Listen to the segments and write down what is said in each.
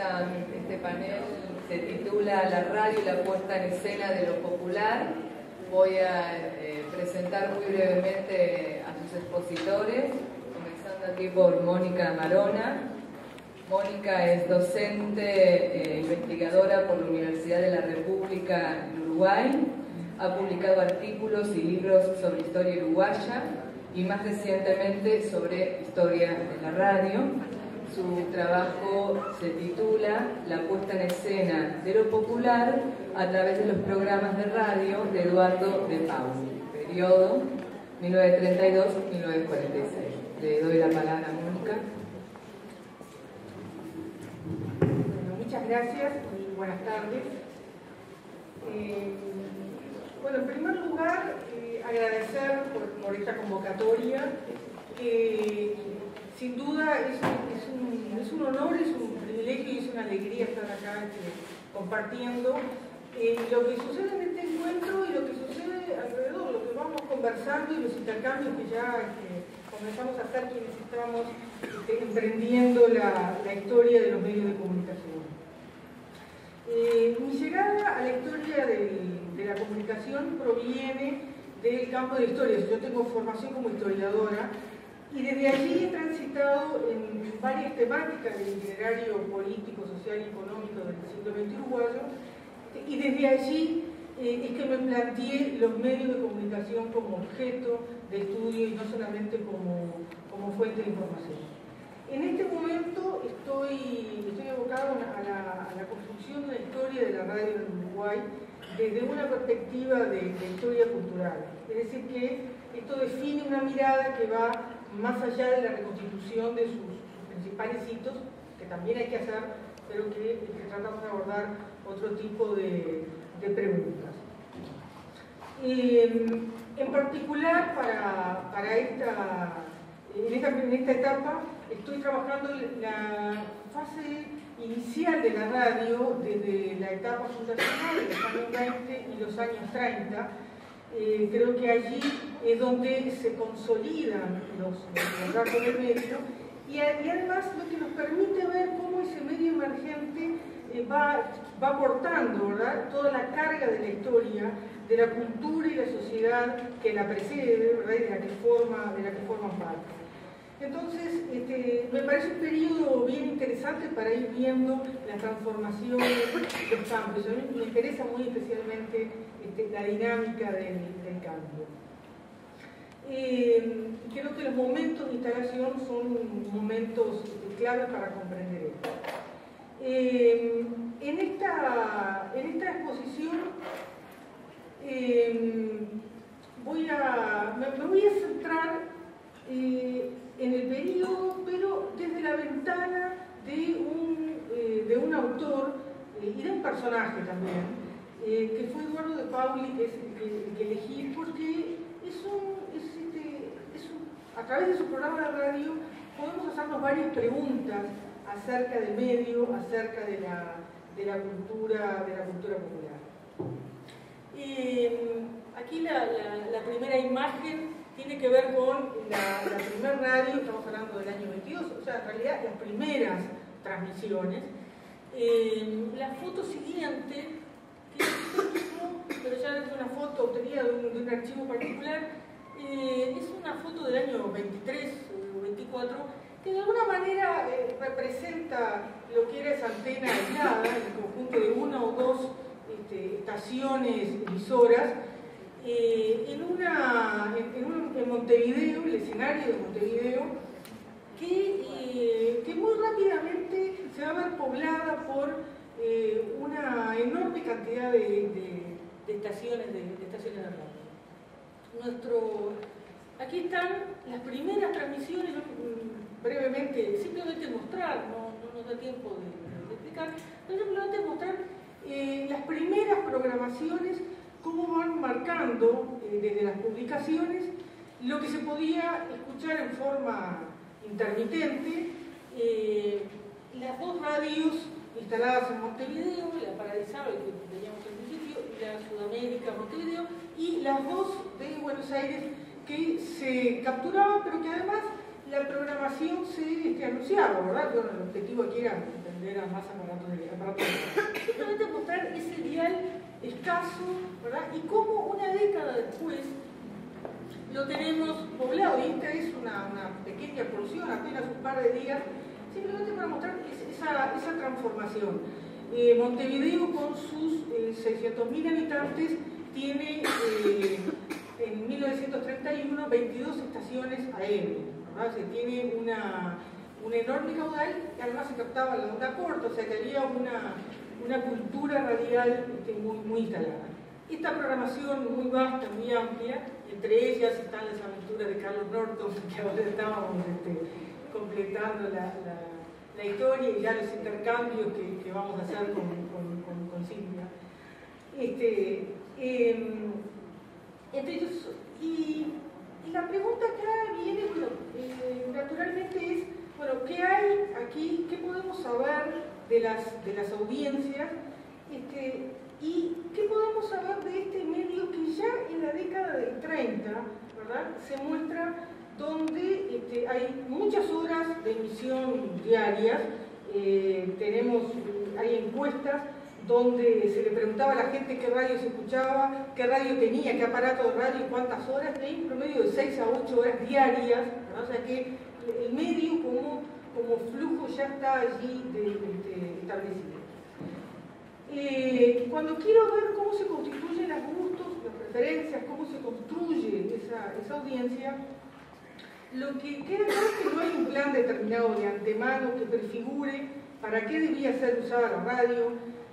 Este panel se titula La radio y la puesta en escena de lo popular. Voy a presentar muy brevemente a sus expositores, comenzando aquí por Mónica Marona. Mónica es docente investigadora por la Universidad de la República en Uruguay. Ha publicado artículos y libros sobre historia uruguaya y más recientemente sobre historia de la radio. Su trabajo se titula La puesta en escena de lo popular a través de los programas de radio de Eduardo de Paoli, periodo 1932-1946. Le doy la palabra a Mónica. Bueno, muchas gracias y buenas tardes. Bueno, en primer lugar, agradecer por esta convocatoria. Sin duda es un honor, es un privilegio y es una alegría estar acá compartiendo lo que sucede en este encuentro y lo que sucede alrededor, lo que vamos conversando y los intercambios que ya comenzamos a hacer quienes estamos emprendiendo la historia de los medios de comunicación. Mi llegada a la historia de la comunicación proviene del campo de historia. Yo tengo formación como historiadora y desde allí he transitado en varias temáticas del itinerario político, social y económico del siglo XX uruguayo, y desde allí es que me planteé los medios de comunicación como objeto de estudio y no solamente como fuente de información. En este momento estoy abocado a la construcción de una historia de la radio en Uruguay desde una perspectiva de historia cultural. Es decir, que esto define una mirada que va más allá de la reconstitución de sus principales hitos, que también hay que hacer, pero que tratamos de abordar otro tipo de preguntas. En particular, en esta etapa, estoy trabajando la fase inicial de la radio desde la etapa fundacional de los años 20 y los años 30. Creo que allí es donde se consolidan los datos del medio y además lo que nos permite ver cómo ese medio emergente va aportando, ¿verdad?, toda la carga de la historia, de la cultura y la sociedad que la precede, ¿verdad?, y de la que forman parte. Entonces, me parece un periodo bien interesante para ir viendo las transformaciones, los cambios. A mí me interesa muy especialmente la dinámica del cambio. Creo que los momentos de instalación son momentos claves para comprender esto. En esta exposición me voy a centrar en el periodo, pero desde la ventana de un autor y de un personaje también, que fue Eduardo de Paoli, que es el que elegí, porque a través de su programa de radio podemos hacernos varias preguntas acerca del medio, acerca de la cultura popular. Aquí la primera imagen tiene que ver con la primera radio, estamos hablando del año 22, o sea, en realidad las primeras transmisiones. La foto siguiente, que es pero ya es una foto obtenida de un archivo particular, es una foto del año 23 o 24, que de alguna manera representa lo que era esa antena aislada, el conjunto de una o dos estaciones emisoras, en Montevideo, el escenario de Montevideo, que muy rápidamente se va a ver poblada por una enorme cantidad de estaciones de radio. Aquí están las primeras transmisiones, brevemente, simplemente mostrar, no nos da tiempo de explicar, pero simplemente mostrar las primeras programaciones, cómo van marcando desde las publicaciones lo que se podía escuchar en forma intermitente, las dos radios instaladas en Montevideo, la Paralizable que teníamos al principio, la Sudamérica Montevideo, y las dos de Buenos Aires que se capturaban, pero que además la programación se anunciaba, ¿verdad? Bueno, el objetivo aquí era acceder a más aparatos de simplemente mostrar ese dial escaso, ¿verdad? Y cómo una década después lo tenemos poblado, y esta es una pequeña porción, apenas un par de días, simplemente para mostrar esa transformación. Montevideo, con sus 600.000 habitantes, tiene en 1931 22 estaciones aéreas, ¿verdad? O sea, tiene un enorme caudal, que además se captaba la onda corta, o sea que había una cultura radial muy instalada. Esta programación muy vasta, muy amplia, entre ellas están las aventuras de Carlos Norton, que ahora estábamos completando la historia, y ya los intercambios que vamos a hacer con Silvia. Entonces, y la pregunta acá viene, bueno, naturalmente es, bueno, ¿qué hay aquí? ¿Qué podemos saber de las audiencias? ¿Y qué podemos saber de este medio que ya en la década del 30, ¿verdad?, se muestra donde hay muchas horas de emisión diarias, hay encuestas donde se le preguntaba a la gente qué radio se escuchaba, qué radio tenía, qué aparato de radio y cuántas horas, hay un promedio de 6 a 8 horas diarias, ¿verdad? O sea que el medio como flujo ya está allí establecido. Cuando quiero ver cómo se constituyen los gustos, las preferencias, cómo se construye esa audiencia, lo que queda claro es que no hay un plan determinado de antemano que prefigure para qué debía ser usada la radio,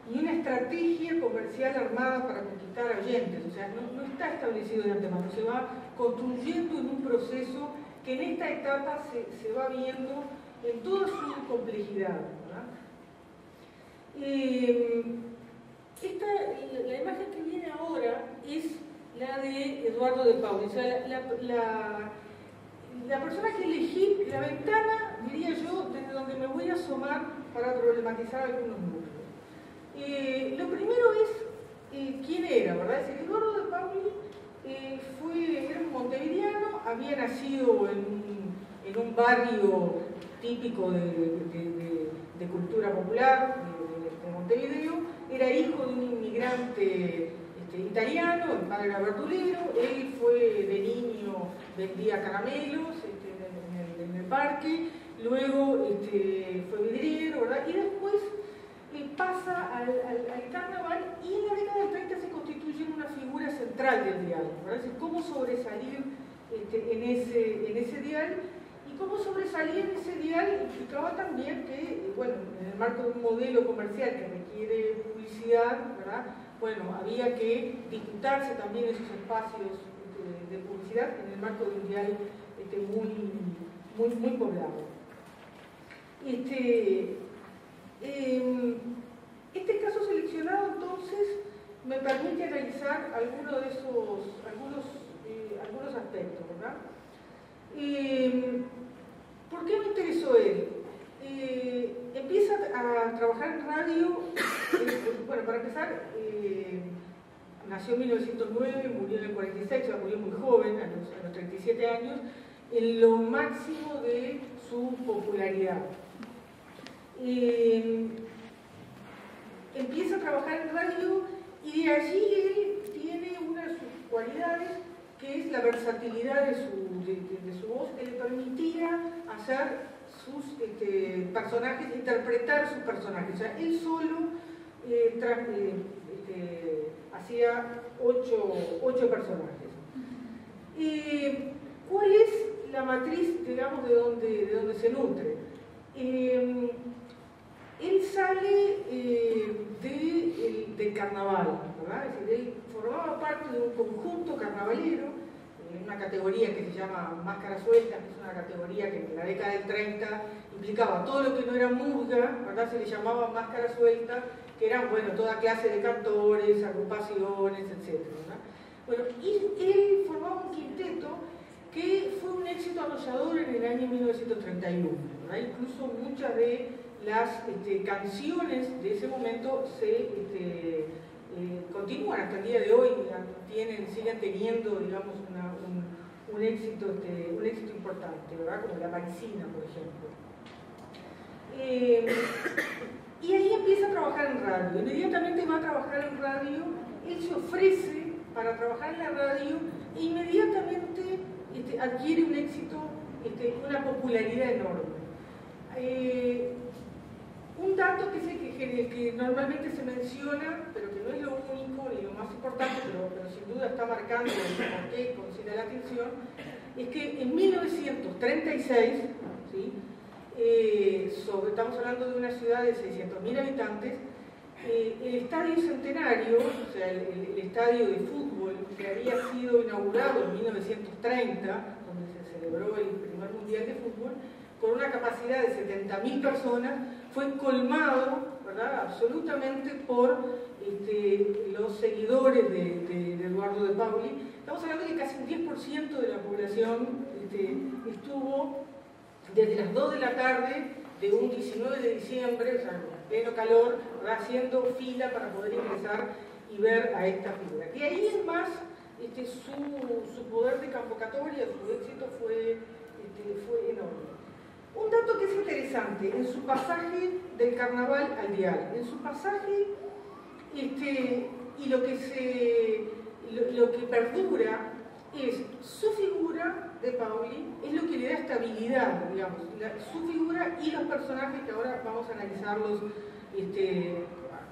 ni una estrategia comercial armada para conquistar oyentes. O sea, no está establecido de antemano, se va construyendo en un proceso que en esta etapa se va viendo en toda su complejidad, ¿verdad? La imagen que viene ahora es la de Eduardo de Pauli. O sea, la persona que elegí, la ventana, diría yo, desde donde me voy a asomar para problematizar algunos números. Lo primero es quién era, ¿verdad? Es Eduardo de Pauli, era un montevideano, había nacido en un barrio típico de cultura popular de Montevideo, era hijo de un inmigrante italiano, el padre era verdulero, él de niño vendía caramelos en el parque, luego fue vidriero, ¿verdad? Y después pasa al carnaval, y en la década del 30 se constituye en una figura central del dial, ¿verdad? Es decir, cómo sobresalir en ese dial. Y cómo sobresalir en ese dial implicaba también que, bueno, en el marco de un modelo comercial que requiere publicidad, ¿verdad?, bueno, había que disputarse también esos espacios de publicidad en el marco de un dial muy poblado. Este caso seleccionado, entonces, me permite analizar algunos aspectos, ¿verdad? ¿Por qué me interesó él? Empieza a trabajar en radio, bueno, para empezar, nació en 1909, murió en el 46, o sea, murió muy joven, a los 37 años, en lo máximo de su popularidad. Empieza a trabajar en radio, y de allí él tiene una de sus cualidades, que es la versatilidad de su voz, que le permitía hacer sus personajes, interpretar sus personajes. O sea, él solo hacía 8 personajes. ¿Cuál es la matriz, digamos, de donde se nutre? Él sale del carnaval, ¿verdad? Es decir, él formaba parte de un conjunto carnavalero, una categoría que se llama Máscara Suelta, que es una categoría que en la década del 30 implicaba todo lo que no era murga, ¿verdad? Se le llamaba Máscara Suelta, que eran, bueno, toda clase de cantores, agrupaciones, etc., ¿verdad? Bueno, y él formaba un quinteto que fue un éxito arrollador en el año 1931, ¿verdad? Incluso muchas de las canciones de ese momento continúan hasta el día de hoy, siguen teniendo, digamos, un éxito importante, ¿verdad? Como la Parisina, por ejemplo. Y ahí empieza a trabajar en radio. Inmediatamente va a trabajar en radio, él se ofrece para trabajar en la radio e inmediatamente adquiere un éxito, una popularidad enorme. Un dato que es el que normalmente se menciona, pero que no es lo único ni lo más importante, pero sin duda está marcando por qué considera la atención, es que en 1936, ¿sí? Estamos hablando de una ciudad de 600.000 habitantes, el Estadio Centenario, o sea, el estadio de fútbol que había sido inaugurado en 1930, donde se celebró el primer mundial de fútbol, con una capacidad de 70.000 personas, fue colmado, ¿verdad?, absolutamente por los seguidores de Eduardo de Paoli. Estamos hablando de que casi un 10% de la población estuvo desde las 2 de la tarde de un 19 de diciembre, o sea, en pleno calor, ¿verdad?, haciendo fila para poder ingresar y ver a esta figura. Y ahí es más, su poder de convocatoria, su éxito fue enorme. Un dato que es interesante, en su pasaje del carnaval al dial, en su pasaje, y lo que perdura es su figura de Paoli, es lo que le da estabilidad, digamos, su figura y los personajes que ahora vamos a analizarlos,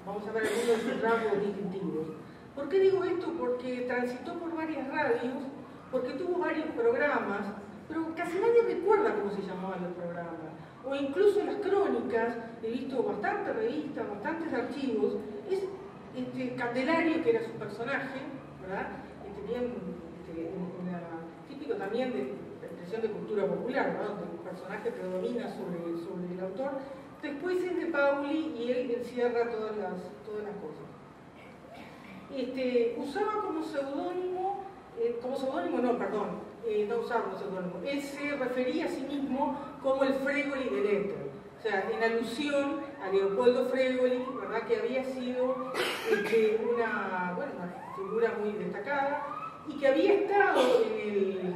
vamos a ver algunos de sus rasgos distintivos. ¿Por qué digo esto? Porque transitó por varias radios, porque tuvo varios programas, pero casi nadie recuerda cómo se llamaban los programas. O incluso en las crónicas, he visto bastantes revistas, bastantes archivos, es Candelario, que era su personaje, ¿verdad? Típico también de la expresión de cultura popular, ¿verdad?, donde el personaje predomina sobre el autor. Después es de Paoli y él encierra todas las cosas. Usaba como seudónimo, no usaba como seudónimo, él se refería a sí mismo como el Fregoli del éter, o sea, en alusión a Leopoldo Fregoli, ¿verdad?, que había sido una figura muy destacada y que había estado en el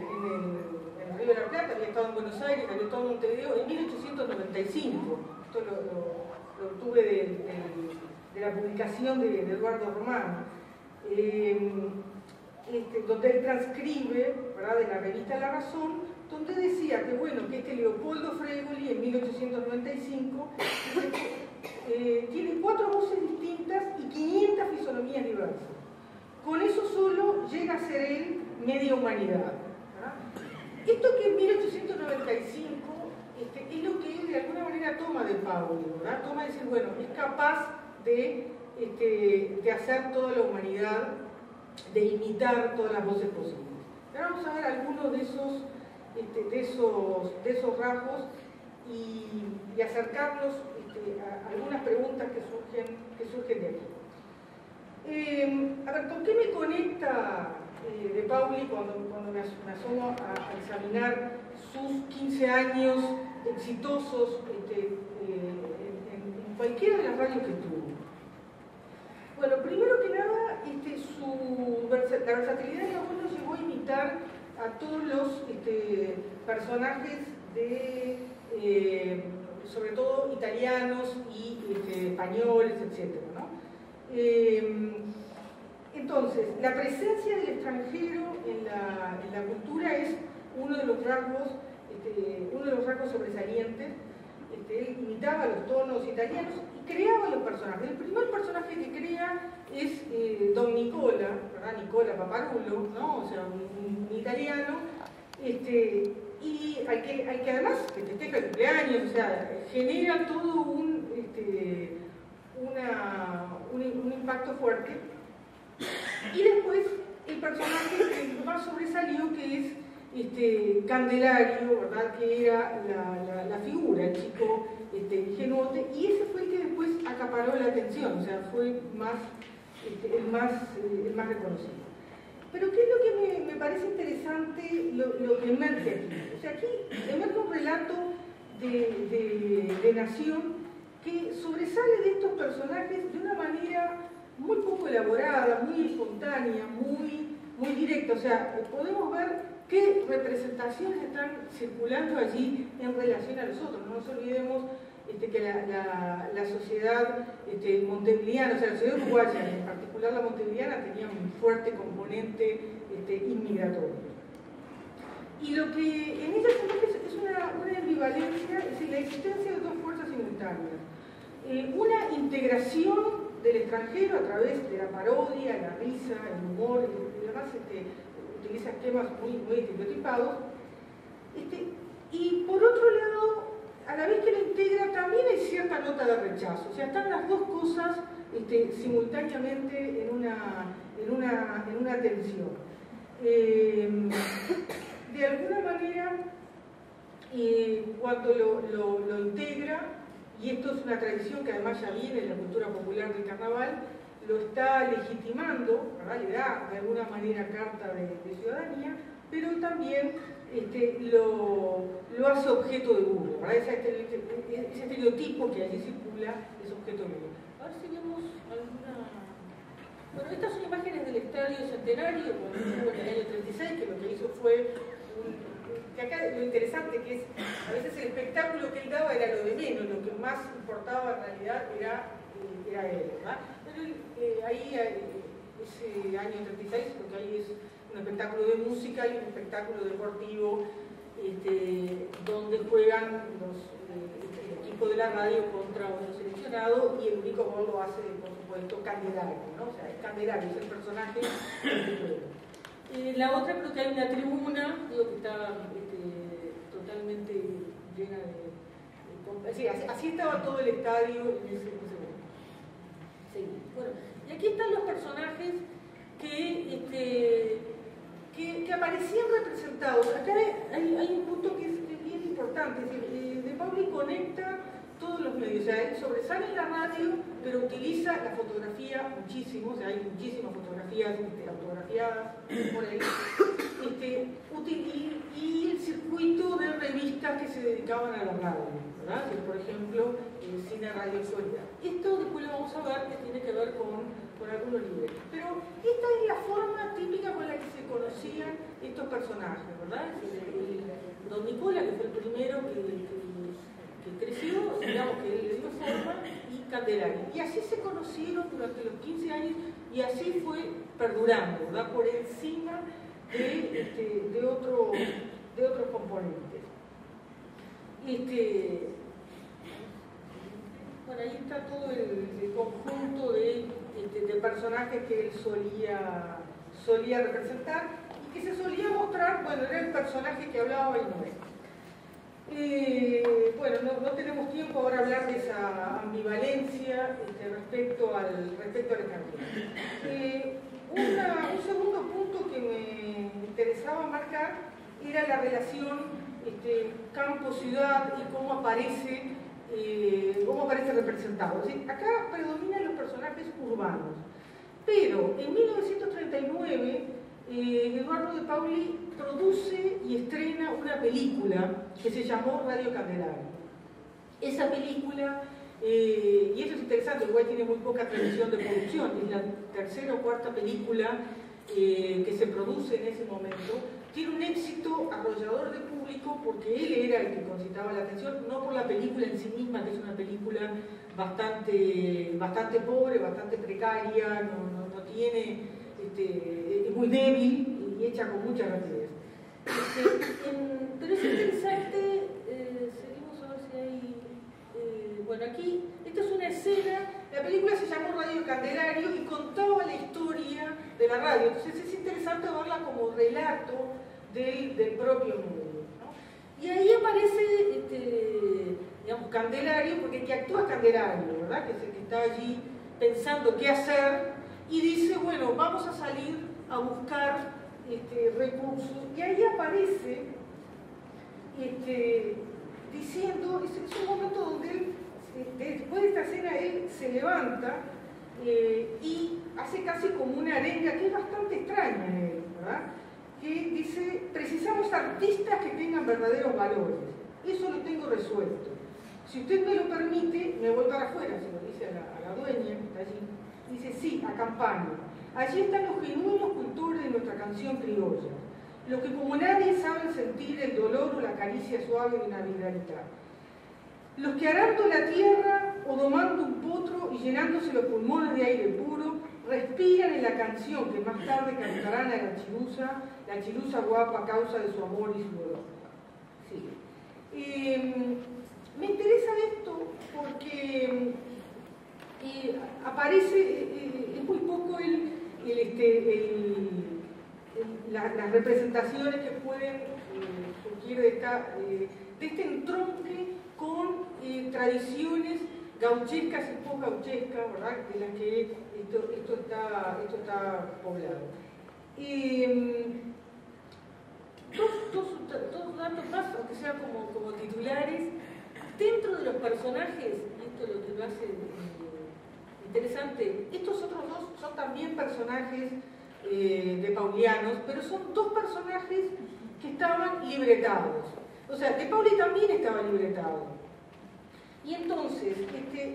Río de la Plata, había estado en Buenos Aires, había estado en Montevideo en 1895. Esto lo obtuve de la publicación de Eduardo Romano. Donde él transcribe, ¿verdad?, de la revista La Razón, donde decía que Leopoldo Fregoli en 1895 tiene 4 voces distintas y 500 fisonomías diversas. Con eso solo llega a ser él media humanidad, ¿verdad? Esto que en 1895 es lo que él de alguna manera toma de Paoli, ¿verdad? Toma de decir, es capaz de hacer toda la humanidad, de imitar todas las voces posibles. Ahora vamos a ver algunos de esos rasgos y acercarnos a algunas preguntas que surgen de aquí. ¿Con qué me conecta de Paoli cuando me asomo a examinar sus 15 años exitosos en cualquiera de las radios que tuvo? Bueno, primero que nada, la versatilidad de Leopoldo llegó a imitar a todos los personajes sobre todo italianos y españoles, etc., ¿no? Entonces, la presencia del extranjero en la cultura es uno de los rasgos sobresalientes. Él imitaba los tonos italianos y creaba los personajes. El primer personaje que crea es Don Nicola, ¿verdad? Nicola Paparulo, ¿no? O sea, un italiano, y al que además festeja el cumpleaños, o sea, genera todo un impacto fuerte. Y después el personaje que más sobresalió, que es Candelario, ¿verdad?, que era la figura, el chico ingenuote, y ese fue el que después acaparó la atención, o sea, fue el más reconocido. Pero ¿qué es lo que me parece interesante, lo que emerge aquí? O sea, aquí emerge un relato de nación que sobresale de estos personajes de una manera muy poco elaborada, muy espontánea, muy directa. O sea, podemos ver qué representaciones están circulando allí en relación a los otros. No nos olvidemos que la sociedad montevideana, o sea, la sociedad uruguaya, en particular la montevideana, tenía un fuerte componente inmigratorio. Y lo que en ella es una ambivalencia, es decir, la existencia de dos fuerzas simultáneas. Una integración del extranjero a través de la parodia, la risa, el humor, y demás, utiliza esquemas muy estereotipados. Y por otro lado, a la vez que la integra, también hay cierta nota de rechazo. O sea, están las dos cosas simultáneamente en una tensión. De alguna manera, cuando lo integra, y esto es una tradición que además ya viene en la cultura popular del carnaval, lo está legitimando, ¿verdad? Le da de alguna manera carta de ciudadanía, pero también lo hace objeto de burla, ¿verdad? Ese estereotipo que allí circula es objeto de burla. A ver si vemos alguna... Bueno, estas son imágenes del Estadio Centenario, cuando estuvo en el año 36, que lo que hizo fue... que acá lo interesante que es, a veces el espectáculo que él daba era lo de menos, lo que más importaba en realidad era él, ¿verdad? Pero ahí, ese año 36, porque ahí es un espectáculo de música y un espectáculo deportivo, donde juegan el equipo de la radio contra un seleccionado, y el único gol lo hace, por supuesto, Candelario, ¿no? O sea, es Candelario, es el personaje del juego. La otra creo que hay una tribuna, digo que está totalmente llena de... Sí, así estaba todo el estadio en ese momento. Sí. Bueno, y aquí están los personajes que aparecían representados. Acá hay un punto que es bien importante. De Pauli conecta todos los medios. O sea, él sobresale en la radio, pero utiliza la fotografía muchísimo. O sea, hay muchísimas fotografías autografiadas por ahí. Y el circuito de revistas que se dedicaban a la radio, ¿verdad? Que, por ejemplo, Cine Radio Soledad. Esto después lo vamos a ver, que tiene que ver con algunos libros. Pero esta es la forma típica con la que se conocían estos personajes, ¿verdad? Don Nicola, que fue el primero que creció, digamos que le dio forma, y Candelario. Y así se conocieron durante los 15 años y así fue perdurando, ¿verdad? Por encima de otros componentes. Bueno, ahí está todo el conjunto de personajes que él solía representar y que se solía mostrar, bueno, era el personaje que hablaba y no era. Bueno, no tenemos tiempo ahora a hablar de esa ambivalencia respecto al extranjero. Un segundo punto que me interesaba marcar era la relación campo-ciudad y cómo aparece representado. Es decir, acá predominan los personajes urbanos, pero en 1939 Eduardo de Pauli produce y estrena una película que se llamó Radio Candelario. Esa película, y eso es interesante, Uruguay tiene muy poca tradición de producción, es la tercera o cuarta película que se produce en ese momento. Tiene un éxito arrollador de público porque él era el que concitaba la atención, no por la película en sí misma, que es una película bastante pobre, bastante precaria, no tiene, es muy débil y hecha con mucha rapidez. Pero es interesante, seguimos a ver si hay... bueno, aquí, esta es una escena, la película se llamó Radio Candelario y contaba la historia de la radio, entonces es interesante verla como relato del propio medio, ¿no? Y ahí aparece, digamos, Candelario, porque el que actúa es Candelario, ¿verdad? Que es el que está allí pensando qué hacer y dice, bueno, vamos a salir a buscar recursos, y ahí aparece diciendo, es un momento donde él, después de esta escena, él se levanta y hace casi como una arenga que es bastante extraña en él, ¿verdad? Que dice, precisamos artistas que tengan verdaderos valores, eso lo tengo resuelto. Si usted me lo permite, me voy para afuera, se lo dice a la dueña que está allí. Dice, sí, a Campaña. Allí están los genuinos cultores de nuestra canción criolla, los que como nadie saben sentir el dolor o la caricia suave de una viralidad. los que arando la tierra o domando un potro y llenándose los pulmones de aire puro, respiran en la canción que más tarde cantarán a la chilusa guapa a causa de su amor y su dolor. Sí. Me interesa esto porque aparece, es muy poco las representaciones que pueden surgir de este entronque con tradiciones gauchescas y post-gauchescas, ¿verdad?, de las que esto está poblado. Dos datos más, aunque sea como titulares. Dentro de los personajes, esto es lo que lo hace interesante, estos otros dos son también personajes de paulianos, pero son dos personajes que estaban libretados. O sea, de Pauli también estaba libretado. Y entonces,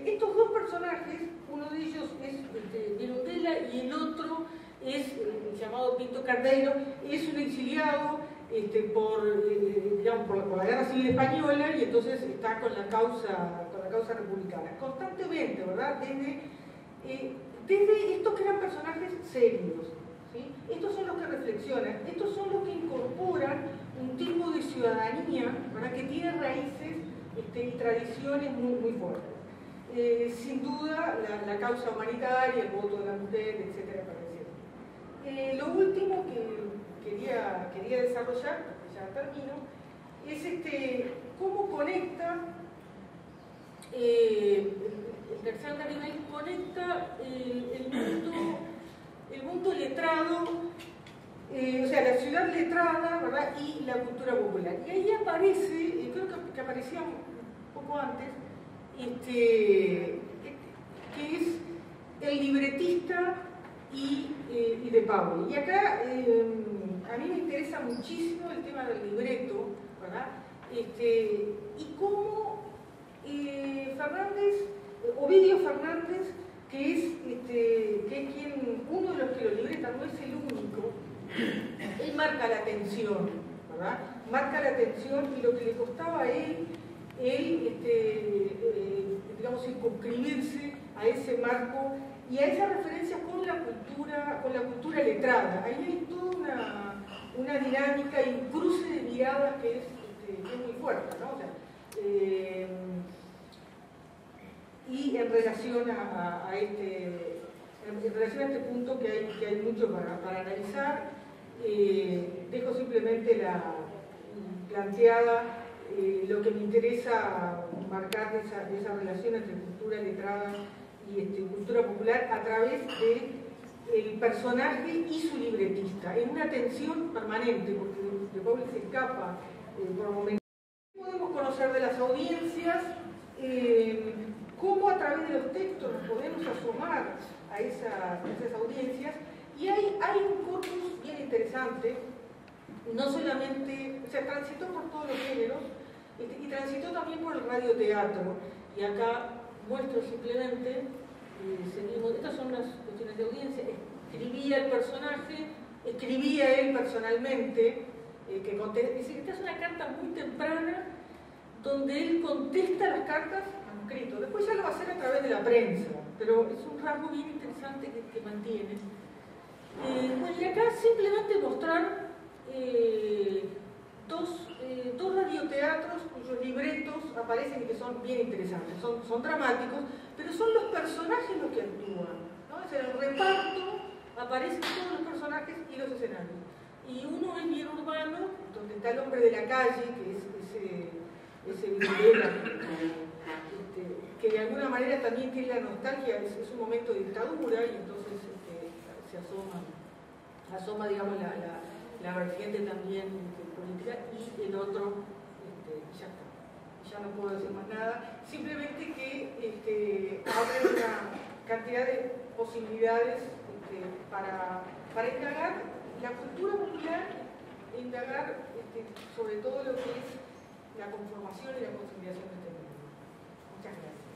estos dos personajes, uno de ellos es Mirundela y el otro es llamado Pinto Cardeiro, es un exiliado por la Guerra Civil Española, y entonces está con la causa republicana. Constantemente, ¿verdad? Desde estos que eran personajes serios, ¿sí? Estos son los que reflexionan, estos son los que incorporan un tipo de ciudadanía, ¿verdad?, que tiene raíces y tradiciones muy fuertes. Sin duda, la causa humanitaria, el voto de la mujer, etcétera, lo último que quería desarrollar, ya termino, es cómo conecta, el tercer nivel conecta el mundo letrado, o sea, la ciudad letrada, ¿verdad?, y la cultura popular. Y ahí aparece, creo que aparecía un poco antes, que es el libretista y de Pauli. Y acá a mí me interesa muchísimo el tema del libreto, ¿verdad? Y cómo Ovidio Fernández, que es uno de los que lo libreta, no es el único, él marca la tensión, ¿verdad? Marca la tensión y lo que le costaba a él digamos, circunscribirse a ese marco y a esa referencia con la cultura letrada. Ahí hay toda una dinámica y un cruce de miradas que es muy fuerte, ¿no? O sea, y en relación a este punto que hay mucho para analizar, dejo simplemente la planteada lo que me interesa marcar de esa relación entre cultura letrada y cultura popular a través del personaje y su libretista, en una tensión permanente, porque de Pauli se escapa por momentos. Podemos conocer de las audiencias, cómo a través de los textos nos podemos asomar a esas audiencias, y hay un corpus bien interesante, no solamente, o sea, transitó por todos los géneros, y transitó también por el radioteatro, y acá muestro simplemente, seguimos, estas son las cuestiones de audiencia, escribía el personaje, escribía él personalmente, esta es una carta muy temprana, donde él contesta las cartas manuscrito, después ya lo va a hacer a través de la prensa, pero es un rasgo bien interesante que mantiene. Bueno, y acá simplemente mostrar dos radioteatros cuyos libretos aparecen y que son bien interesantes, son dramáticos, pero son los personajes los que actúan, ¿no? Es el reparto, aparecen todos los personajes y los escenarios. Y uno es bien urbano, donde está el hombre de la calle, que es ese Videla, que de alguna manera también tiene la nostalgia, es un momento de dictadura, y entonces se asoma, digamos, la vertiente también política, y el otro, ya está. Ya no puedo decir más nada, simplemente que abre una cantidad de posibilidades para indagar la cultura popular, indagar sobre todo lo que es la conformación y la consolidación de este mundo. Muchas gracias.